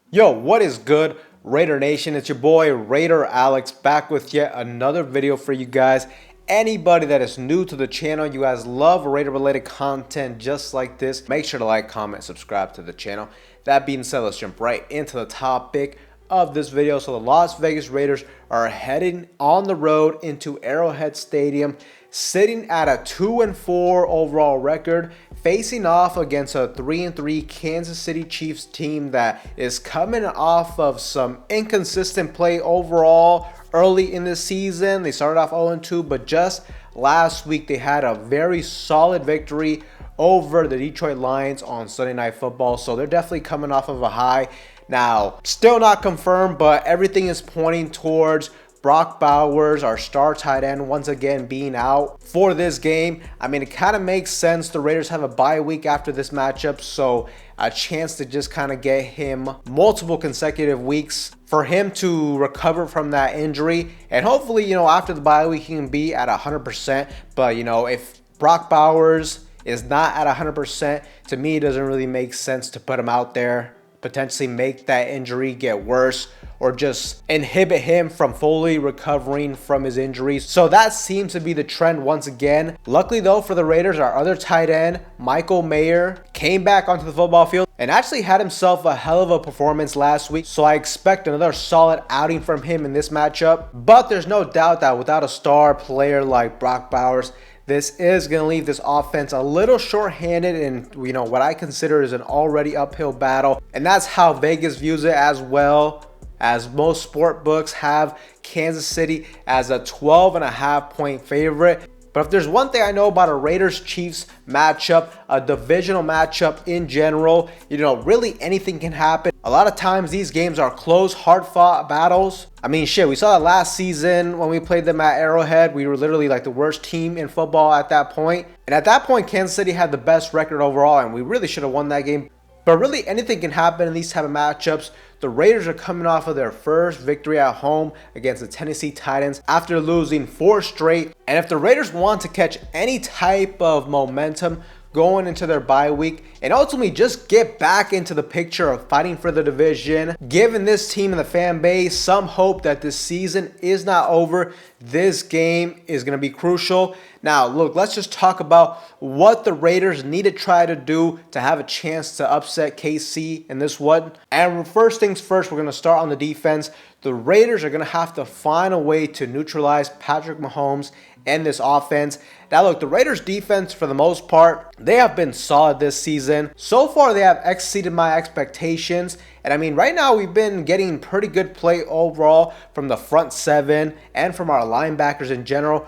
Yo, what is good, Raider Nation? It's your boy Raider Alex back with yet another video for you guys. Anybody that is new to the channel, you guys love Raider related content just like this, make sure to like, comment, subscribe to the channel. That being said, let's jump right into the topic of this video. So the Las Vegas Raiders are heading on the road into Arrowhead Stadium, sitting at a 2-4 overall record, facing off against a 3-3 Kansas City Chiefs team that is coming off of some inconsistent play overall early in the season. They started off 0-2, but just last week they had a very solid victory over the Detroit Lions on Sunday Night Football. So they're definitely coming off of a high. Now, still not confirmed, but everything is pointing towards Brock Bowers, our star tight end, once again being out for this game. I mean, it kind of makes sense. The Raiders have a bye week after this matchup, so a chance to just kind of get him multiple consecutive weeks for him to recover from that injury. And hopefully, after the bye week, he can be at 100%. But, if Brock Bowers is not at 100%, to me, it doesn't really make sense to put him out there, potentially make that injury get worse, or just inhibit him from fully recovering from his injuries. So that seems to be the trend once again. Luckily though for the Raiders, our other tight end, Michael Mayer, came back onto the football field and actually had himself a hell of a performance last week. So I expect another solid outing from him in this matchup. But there's no doubt that without a star player like Brock Bowers, this is going to leave this offense a little short-handed in, what I consider is an already uphill battle. And that's how Vegas views it, as well as most sport books have Kansas City as a 12.5 point favorite. But if there's one thing I know about a Raiders-Chiefs matchup, a divisional matchup in general, really anything can happen. A lot of times these games are close, hard-fought battles. I mean, shit, we saw that last season when we played them at Arrowhead. We were literally like the worst team in football at that point. And at that point, Kansas City had the best record overall, and we really should have won that game. But really anything can happen in these type of matchups. The Raiders are coming off of their first victory at home against the Tennessee Titans after losing 4 straight. And if the Raiders want to catch any type of momentum going into their bye week and ultimately just get back into the picture of fighting for the division, giving this team and the fan base some hope that this season is not over, this game is going to be crucial. Now, look, let's just talk about what the Raiders need to try to do to have a chance to upset KC in this one. And first things first, we're going to start on the defense. The Raiders are going to have to find a way to neutralize Patrick Mahomes and this offense. Now look, the Raiders defense, for the most part, they have been solid this season. So far, they have exceeded my expectations. And I mean, right now, we've been getting pretty good play overall from the front seven and from our linebackers in general.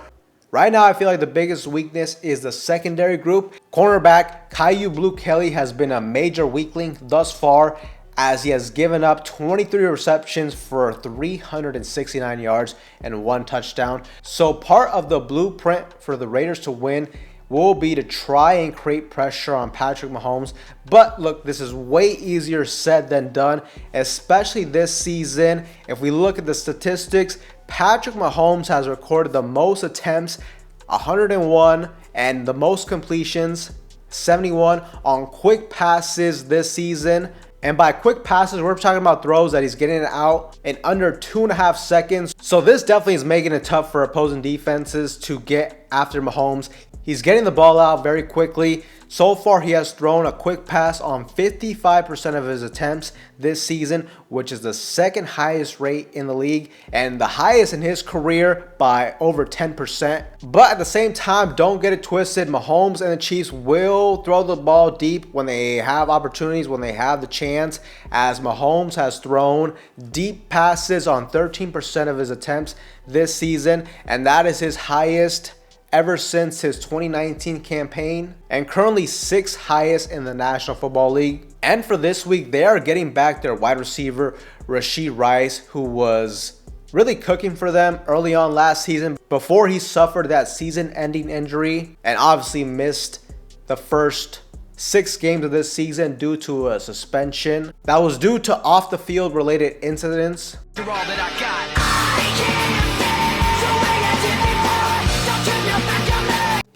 Right now, I feel like the biggest weakness is the secondary group. Cornerback Caillou Blue Kelly has been a major weakling thus far, as he has given up 23 receptions for 369 yards and 1 touchdown. So part of the blueprint for the Raiders to win will be to try and create pressure on Patrick Mahomes. But look, this is way easier said than done, especially this season. If we look at the statistics, Patrick Mahomes has recorded the most attempts, 101, and the most completions, 71, on quick passes this season. And by quick passes, we're talking about throws that he's getting out in under 2.5 seconds. So this definitely is making it tough for opposing defenses to get after Mahomes. He's getting the ball out very quickly. So far, he has thrown a quick pass on 55% of his attempts this season, which is the second highest rate in the league and the highest in his career by over 10%. But at the same time, don't get it twisted. Mahomes and the Chiefs will throw the ball deep when they have opportunities, when they have the chance, as Mahomes has thrown deep passes on 13% of his attempts this season, and that is his highest ever since his 2019 campaign, and currently 6th highest in the National Football League. And for this week, they are getting back their wide receiver, Rashee Rice, who was really cooking for them early on last season before he suffered that season-ending injury and obviously missed the first 6 games of this season due to a suspension that was due to off-the-field related incidents.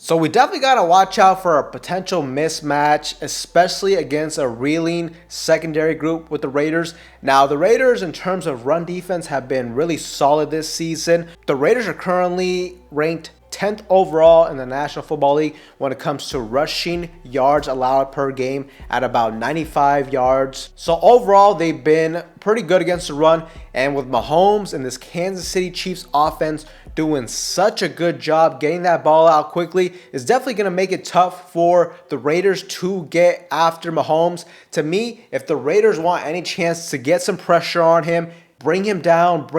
So we definitely got to watch out for a potential mismatch, especially against a reeling secondary group with the Raiders. Now, the Raiders, in terms of run defense, have been really solid this season. The Raiders are currently ranked 10th overall in the National Football League when it comes to rushing yards allowed per game at about 95 yards. So overall, they've been pretty good against the run. And with Mahomes and this Kansas City Chiefs offense doing such a good job getting that ball out quickly, is definitely going to make it tough for the Raiders to get after Mahomes. To me, if the Raiders want any chance to get some pressure on him, bring him down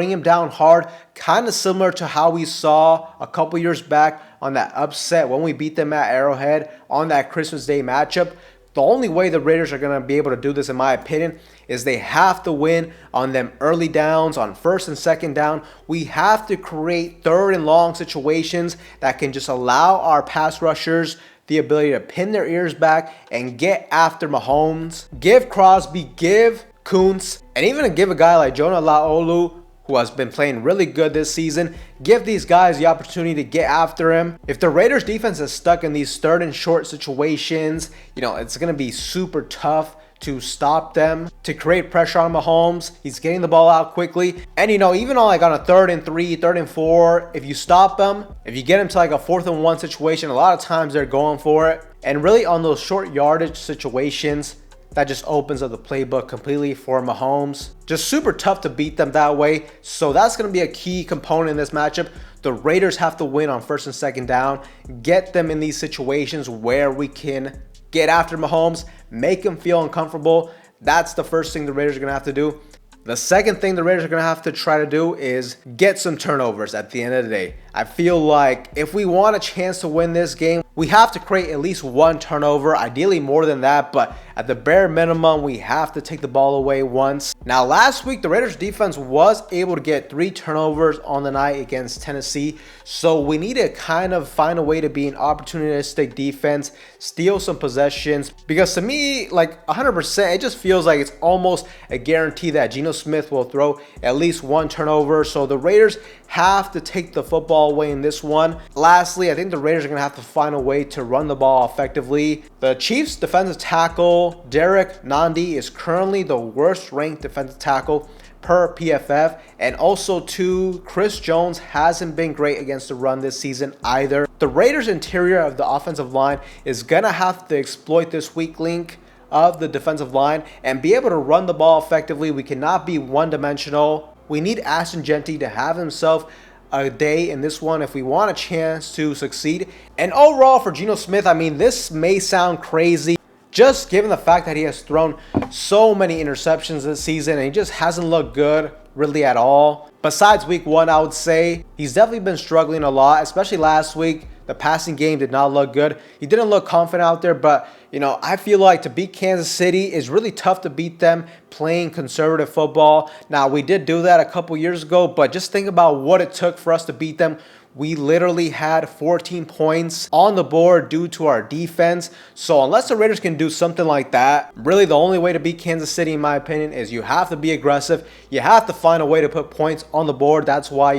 hard, kind of similar to how we saw a couple years back on that upset when we beat them at Arrowhead on that Christmas Day matchup. The only way the Raiders are going to be able to do this, in my opinion, is they have to win on them early downs, on first and second down. We have to create third and long situations that can just allow our pass rushers the ability to pin their ears back and get after Mahomes. Give Crosby, give Kuntz, and even to give a guy like Jonah Laolu, who has been playing really good this season, give these guys the opportunity to get after him. If the Raiders defense is stuck in these third and short situations, it's going to be super tough to stop them, to create pressure on Mahomes. He's getting the ball out quickly. And even on a 3rd and 3, 3rd and 4, if you stop them, if you get him to a 4th and 1 situation, a lot of times they're going for it. And really on those short yardage situations, that just opens up the playbook completely for Mahomes. Just super tough to beat them that way. So that's going to be a key component in this matchup. The Raiders have to win on first and second down, get them in these situations where we can get after Mahomes, make him feel uncomfortable. That's the first thing the Raiders are going to have to do. The second thing the Raiders are going to have to try to do is get some turnovers at the end of the day. I feel like if we want a chance to win this game, we have to create at least one turnover, ideally more than that, but at the bare minimum, we have to take the ball away once. Now, last week, the Raiders defense was able to get 3 turnovers on the night against Tennessee, so we need to kind of find a way to be an opportunistic defense, steal some possessions, because to me, 100%, it just feels like it's almost a guarantee that Geno Smith will throw at least 1 turnover, so the Raiders have to take the football away in this one. Lastly, I think the Raiders are going to have to find a way to run the ball effectively. The Chiefs defensive tackle, Derek Nandi, is currently the worst ranked defensive tackle per PFF, and also too, Chris Jones hasn't been great against the run this season either. The Raiders interior of the offensive line is going to have to exploit this weak link of the defensive line and be able to run the ball effectively. We cannot be one-dimensional. We need Ashton Jeanty to have himself a day in this one if we want a chance to succeed. And overall for Geno Smith, this may sound crazy, just given the fact that he has thrown so many interceptions this season and he just hasn't looked good really at all. Besides week 1, I would say he's definitely been struggling a lot, especially last week. The passing game did not look good. He didn't look confident out there, but I feel like to beat Kansas City is really tough to beat them playing conservative football. Now, we did do that a couple years ago, but just think about what it took for us to beat them. We literally had 14 points on the board due to our defense. So unless the Raiders can do something like that, really the only way to beat Kansas City, in my opinion, is you have to be aggressive. You have to find a way to put points on the board. That's why,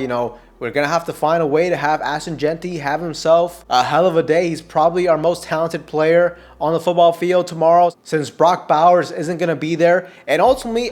we're going to have to find a way to have Ashton Jeanty have himself a hell of a day. He's probably our most talented player on the football field tomorrow since Brock Bowers isn't going to be there. And ultimately,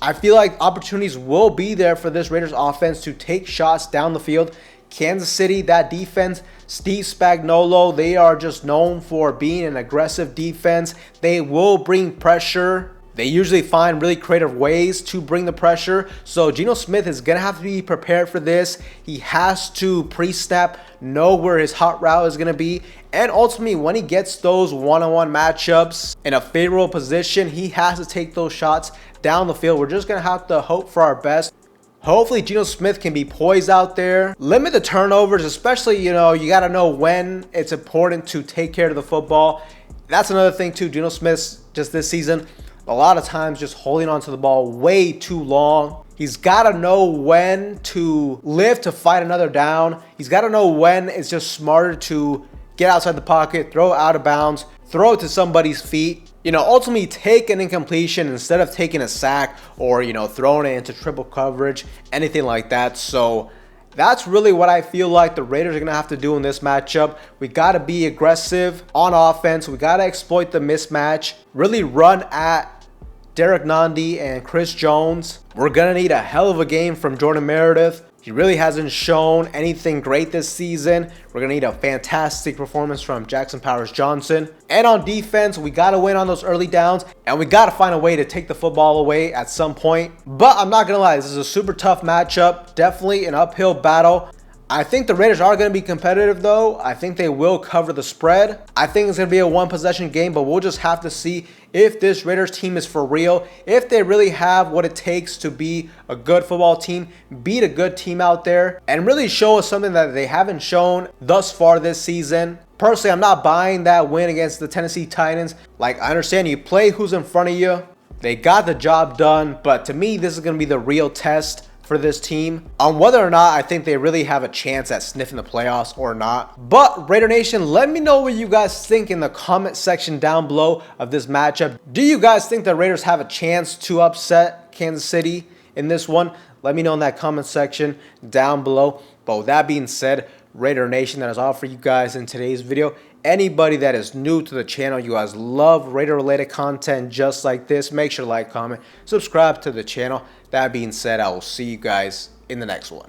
I feel like opportunities will be there for this Raiders offense to take shots down the field. Kansas City, that defense, Steve Spagnuolo, they are just known for being an aggressive defense. They will bring pressure. They usually find really creative ways to bring the pressure. So Geno Smith is going to have to be prepared for this. He has to pre-snap, know where his hot route is going to be. And ultimately, when he gets those one-on-one matchups in a favorable position, he has to take those shots down the field. We're just going to have to hope for our best. Hopefully, Geno Smith can be poised out there. Limit the turnovers, especially, you got to know when it's important to take care of the football. That's another thing, too. Geno Smith's just this season, a lot of times just holding onto the ball way too long. He's got to know when to live to fight another down. He's got to know when it's just smarter to get outside the pocket, throw it out of bounds, throw it to somebody's feet. Ultimately take an incompletion instead of taking a sack or, throwing it into triple coverage, anything like that. So That's really what I feel like the Raiders are going to have to do in this matchup. We got to be aggressive on offense. We got to exploit the mismatch, really run at Derek Nandi and Chris Jones. We're going to need a hell of a game from Jordan Meredith. He really hasn't shown anything great this season. We're going to need a fantastic performance from Jackson Powers-Johnson. And on defense, we got to win on those early downs, and we got to find a way to take the football away at some point. But I'm not going to lie, this is a super tough matchup. Definitely an uphill battle. I think the Raiders are going to be competitive, though. I think they will cover the spread. I think it's going to be a one-possession game, but we'll just have to see if this Raiders team is for real, if they really have what it takes to be a good football team, beat a good team out there, and really show us something that they haven't shown thus far this season. Personally, I'm not buying that win against the Tennessee Titans. Like, I understand you play who's in front of you. They got the job done, but to me, this is going to be the real test for this team on whether or not I think they really have a chance at sniffing the playoffs or not. But Raider Nation, let me know what you guys think in the comment section down below of this matchup. Do you guys think the Raiders have a chance to upset Kansas City in this one? Let me know in that comment section down below. But with that being said, Raider Nation, that is all for you guys in today's video. Anybody that is new to the channel, you guys love Raider related content just like this, make sure to like, comment, subscribe to the channel. That being said, I will see you guys in the next one.